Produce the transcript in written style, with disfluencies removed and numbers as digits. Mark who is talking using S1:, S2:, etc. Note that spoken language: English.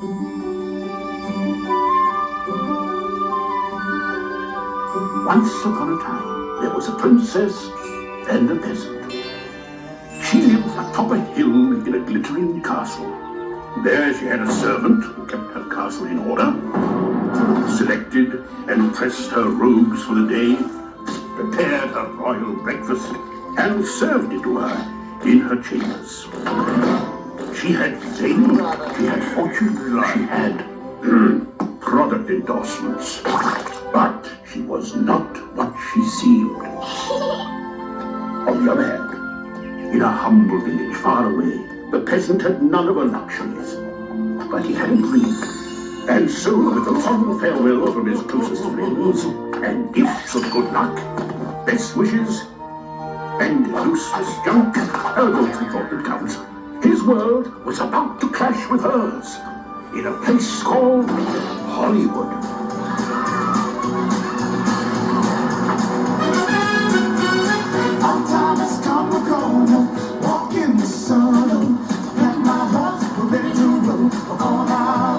S1: Once upon a time, there was a princess and a peasant. She lived atop a hill in a glittering castle. There she had a servant who kept her castle in order, selected and pressed her robes for the day, prepared her royal breakfast, and served it to her in her chambers. She had fame, she had fortune, she had product endorsements. But she was not what she seemed. On the other hand, in a humble village far away, the peasant had none of her luxuries. But he had a dream. And so, with a long farewell from his closest friends, and gifts of good luck, best wishes, and useless junk, don't we thought it counts, his world was about to clash with hers, in a place called Hollywood.
S2: Our time has come, we're gonna walk in the sun. Pack my heart, we're ready to roll. We're gonna